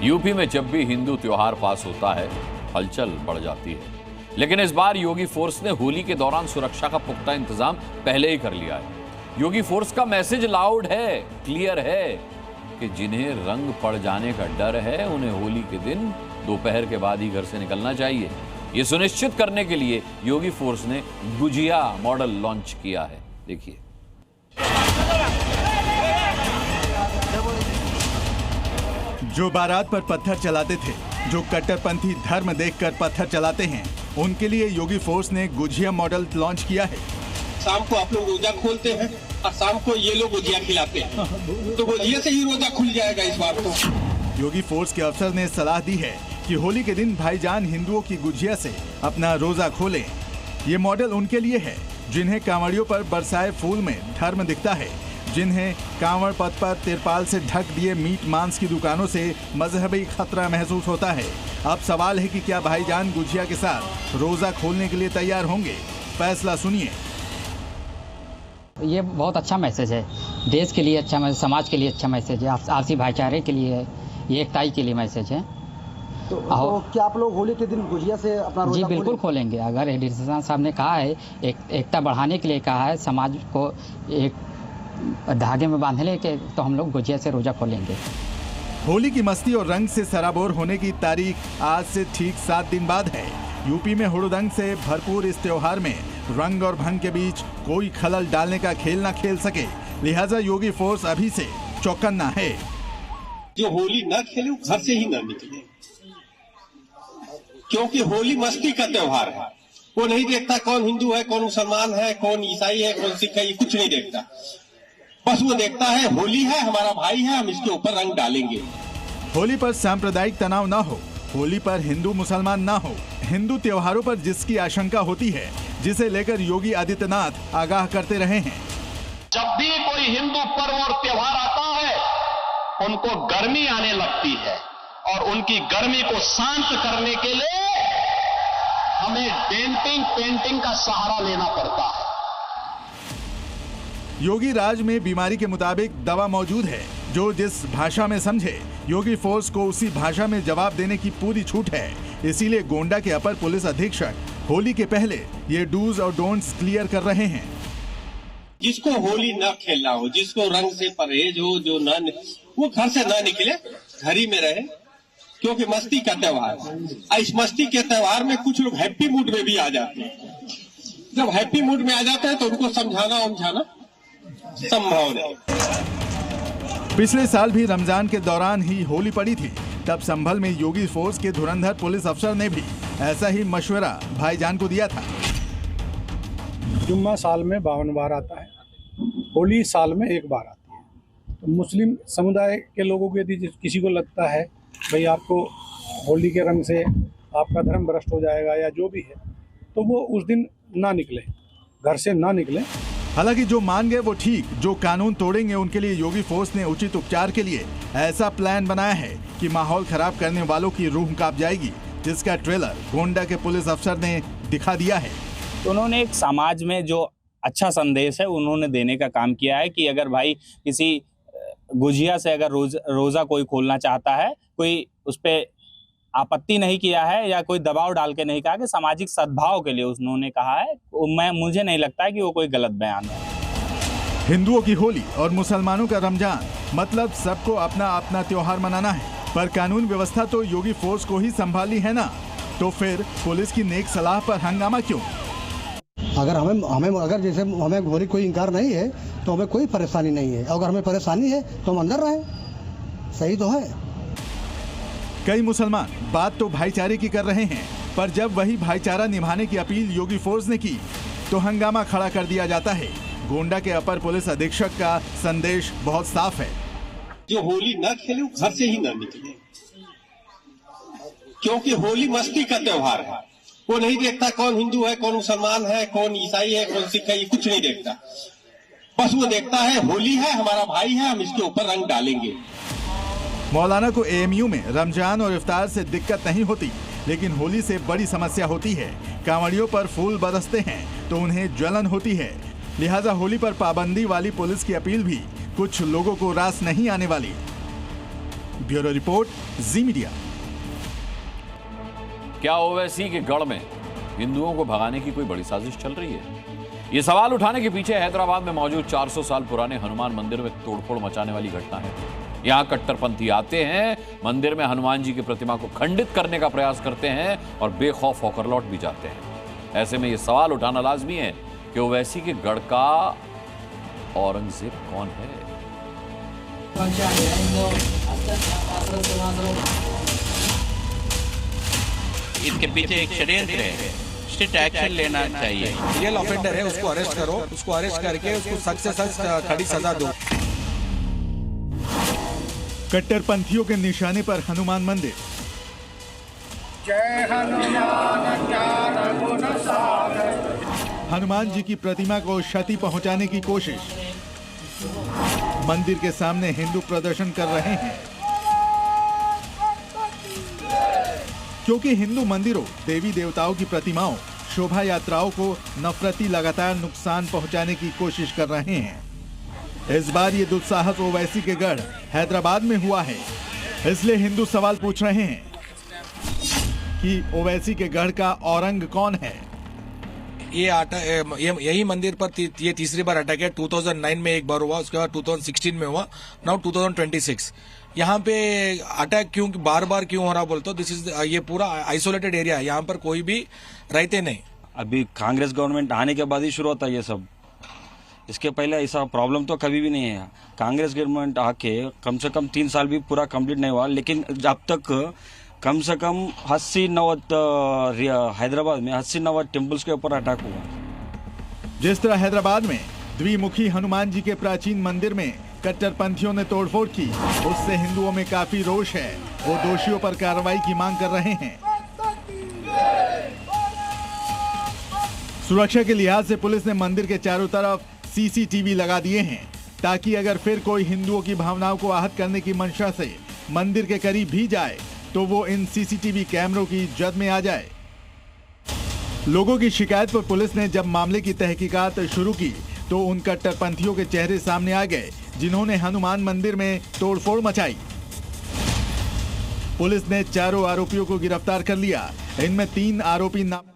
UP में जब भी हिंदू त्योहार पास होता है हलचल बढ़ जाती है, लेकिन इस बार योगी फोर्स ने होली के दौरान सुरक्षा का पुख्ता इंतजाम पहले ही कर लिया है। योगी फोर्स का मैसेज लाउड है, क्लियर है कि जिन्हें रंग पड़ जाने का डर है उन्हें होली के दिन दोपहर के बाद ही घर से निकलना चाहिए। ये सुनिश्चित करने के लिए योगी फोर्स ने गुजिया मॉडल लॉन्च किया है। देखिए। जो बारात पर पत्थर चलाते थे, जो कट्टरपंथी धर्म देखकर पत्थर चलाते हैं, उनके लिए योगी फोर्स ने गुजिया मॉडल लॉन्च किया है। शाम को आप लोग रोजा खोलते हैं और शाम को ये लोग गुजिया खिलाते हैं, तो गुजिया से ही रोजा खुल जाएगा इस बार तो। योगी फोर्स के अफसर ने सलाह दी है कि होली के दिन भाईजान हिंदुओं की गुजिया से अपना रोजा खोलें। ये मॉडल उनके लिए है जिन्हें कांवड़ियों पर बरसाए फूल में धर्म दिखता है, जिन्हें कांवड़ पथ पर तिरपाल से ढक दिए मीट मांस की दुकानों से मजहबी खतरा महसूस होता है। अब सवाल है कि क्या भाईजान गुजिया के साथ रोजा खोलने के लिए तैयार होंगे? फैसला सुनिए। ये बहुत अच्छा मैसेज है, देश के लिए अच्छा मैसेज, समाज के लिए अच्छा मैसेज है, आपसी भाईचारे के लिए है, ये एकताई के लिए मैसेज है। तो क्या आप लोग होली के दिन गुजिया से अपना रोजा? जी बिल्कुल खोलेंगे। अगर एडिशनल साहब ने कहा है, एकता बढ़ाने के लिए कहा है, समाज को एक धागे में बांधने के, तो हम लोग गुजिया से रोजा खोलेंगे। होली की मस्ती और रंग से सराबोर होने की तारीख आज से ठीक 7 दिन बाद है। यूपी में हुड़दंग से भरपूर इस त्योहार में रंग और भंग के बीच कोई खलल डालने का खेल ना खेल सके, लिहाजा योगी फोर्स अभी से चौकन्ना है। जो होली न खेले वो घर से ही न निकले, क्योंकि होली मस्ती का त्योहार है। वो नहीं देखता कौन हिंदू है, कौन मुसलमान है, कौन ईसाई है, कौन सिख है, ये कुछ नहीं देखता। बस वो देखता है होली है, हमारा भाई है, हम इसके ऊपर रंग डालेंगे। होली पर सांप्रदायिक तनाव ना हो, होली पर हिंदू मुसलमान ना हो, हिंदू त्योहारों पर जिसकी आशंका होती है, जिसे लेकर योगी आदित्यनाथ आगाह करते रहे हैं। जब भी कोई हिंदू पर्व और त्योहार आता है, उनको गर्मी आने लगती है और उनकी गर्मी को शांत करने के लिए हमें डेंटिंग पेंटिंग का सहारा लेना पड़ता है। योगी राज में बीमारी के मुताबिक दवा मौजूद है, जो जिस भाषा में समझे, योगी फोर्स को उसी भाषा में जवाब देने की पूरी छूट है। इसीलिए गोंडा के अपर पुलिस अधीक्षक होली के पहले ये डूज और डोंट्स क्लियर कर रहे हैं। जिसको होली न खेलना हो, जिसको रंग से परहेज हो, जो न वो घर से न निकले, घर ही में रहे, क्योंकि मस्ती का त्योहार है। इस मस्ती के त्योहार में कुछ लोग हैप्पी मूड में भी आ जाते हैं। जब हैप्पी मूड में आ जाते हैं तो उनको समझाना संभव नहीं। पिछले साल भी रमजान के दौरान ही होली पड़ी थी, तब संभल में योगी फोर्स के धुरंधर पुलिस अफसर ने भी ऐसा ही मशवरा भाईजान को दिया था। जुम्मा साल में 52 बार आता है, होली साल में 1 बार आती है। तो मुस्लिम समुदाय के लोगों को यदि किसी को लगता है भाई आपको होली के रंग से आपका धर्म भ्रष्ट हो जाएगा या जो भी है, तो वो उस दिन ना निकले, घर से ना निकले। हालांकि जो मान गए वो ठीक, जो कानून तोड़ेंगे उनके लिए योगी फोर्स ने उचित उपचार के लिए ऐसा प्लान बनाया है कि माहौल खराब करने वालों की रूह कांप जाएगी, जिसका ट्रेलर गोंडा के पुलिस अफसर ने दिखा दिया है। तो उन्होंने एक समाज में जो अच्छा संदेश है उन्होंने देने का काम किया है कि अगर भाई किसी गुजिया से अगर रोजा कोई खोलना चाहता है, कोई उस पर आपत्ति नहीं किया है या कोई दबाव डाल के नहीं कहा, कि सामाजिक सद्भाव के लिए उन्होंने कहा है। मुझे नहीं लगता है कि वो कोई गलत बयान है। हिंदुओं की होली और मुसलमानों का रमजान, मतलब सबको अपना अपना त्योहार मनाना है, पर कानून व्यवस्था तो योगी फोर्स को ही संभालनी है ना, तो फिर पुलिस की नेक सलाह पर हंगामा क्यों? अगर हमें अगर जैसे हमें होली कोई इनकार नहीं है तो हमें कोई परेशानी नहीं है। अगर हमें परेशानी है तो हम अंदर रहें, सही तो है। कई मुसलमान बात तो भाईचारे की कर रहे हैं, पर जब वही भाईचारा निभाने की अपील योगी फोर्स ने की तो हंगामा खड़ा कर दिया जाता है। गोंडा के अपर पुलिस अधीक्षक का संदेश बहुत साफ है। जो होली न खेले वो घर से ही न निकले, क्योंकि होली मस्ती का त्योहार है। वो नहीं देखता कौन हिंदू है, कौन मुसलमान है, कौन ईसाई है, कौन सिख है, ये कुछ नहीं देखता। बस वो देखता है होली है, हमारा भाई है, हम इसके ऊपर रंग डालेंगे। मौलाना को एएमयू में रमजान और इफ्तार से दिक्कत नहीं होती, लेकिन होली से बड़ी समस्या होती है। कांवड़ियों पर फूल बरसते हैं तो उन्हें जलन होती है, लिहाजा होली पर पाबंदी वाली पुलिस की अपील भी कुछ लोगों को रास नहीं आने वाली। ब्यूरो रिपोर्ट, जी मीडिया। क्या ओवैसी के गढ़ में हिंदुओं को भगाने की कोई बड़ी साजिश चल रही है? ये सवाल उठाने के पीछे हैदराबाद में मौजूद 400 साल पुराने हनुमान मंदिर में तोड़फोड़ मचाने वाली घटना है। यहाँ कट्टरपंथी आते हैं, मंदिर में हनुमान जी की प्रतिमा को खंडित करने का प्रयास करते हैं और बेखौफ होकर लौट भी जाते हैं। ऐसे में ये सवाल उठाना लाजमी है कि ओवैसी के गढ़ का औरंगजेब कौन है? इसके पीछे एक षड्यंत्र है, स्ट्रिक्ट एक्शन लेना चाहिए। रियल ऑफेंडर है, उसको अरेस्ट करो, उसको अरेस्ट करके उसको सख्त से सख्त कड़ी सजा दो। कट्टरपंथियों के निशाने पर हनुमान मंदिर। जय हनुमान ज्ञान गुण सागर। हनुमान जी की प्रतिमा को क्षति पहुंचाने की कोशिश। मंदिर के सामने हिंदू प्रदर्शन कर रहे हैं क्योंकि हिंदू मंदिरों, देवी देवताओं की प्रतिमाओं, शोभा यात्राओं को नफरती लगातार नुकसान पहुंचाने की कोशिश कर रहे हैं। इस बार ये दुस्साहस ओवैसी के गढ़ हैदराबाद में हुआ है। इसलिए हिंदू सवाल पूछ रहे हैं कि ओवैसी के गढ़ का औरंग कौन है? यही मंदिर पर ये तीसरी बार अटैक है। 2009 में एक बार हुआ, उसके बाद 2016 में हुआ, नाउ 2026। यहाँ पे अटैक क्यों बार बार क्यों हो रहा बोलते हो? दिस इज ये पूरा आइसोलेटेड एरिया है, यहाँ पर कोई भी रहते नहीं। अभी कांग्रेस गवर्नमेंट आने के बाद ही शुरू होता है ये सब। इसके पहले ऐसा प्रॉब्लम तो कभी भी नहीं है। कांग्रेस गवर्नमेंट आके कम से कम 3 साल भी पूरा कंप्लीट नहीं हुआ, लेकिन जब तक कम से कम 80-90 हैदराबाद में 80-90 टेम्पल्स के ऊपर अटैक हुआ। जिस तरह हैदराबाद में द्विमुखी हनुमान जी के प्राचीन मंदिर में कट्टरपंथियों ने तोड़फोड़ की, उससे हिंदुओं में काफी रोष है। वो दोषियों पर कार्रवाई की मांग कर रहे हैं। सुरक्षा के लिहाज से पुलिस ने मंदिर के चारों तरफ सीसीटीवी लगा दिए हैं ताकि अगर फिर कोई हिंदुओं की भावनाओं को आहत करने की मंशा से मंदिर के करीब भी जाए तो वो इन सीसीटीवी कैमरों की जद में आ जाए। लोगों की शिकायत पर पुलिस ने जब मामले की तहकीकात शुरू की तो उन कट्टरपंथियों के चेहरे सामने आ गए जिन्होंने हनुमान मंदिर में तोड़फोड़ मचाई। पुलिस ने चारों आरोपियों को गिरफ्तार कर लिया। इनमें 3 आरोपी नाम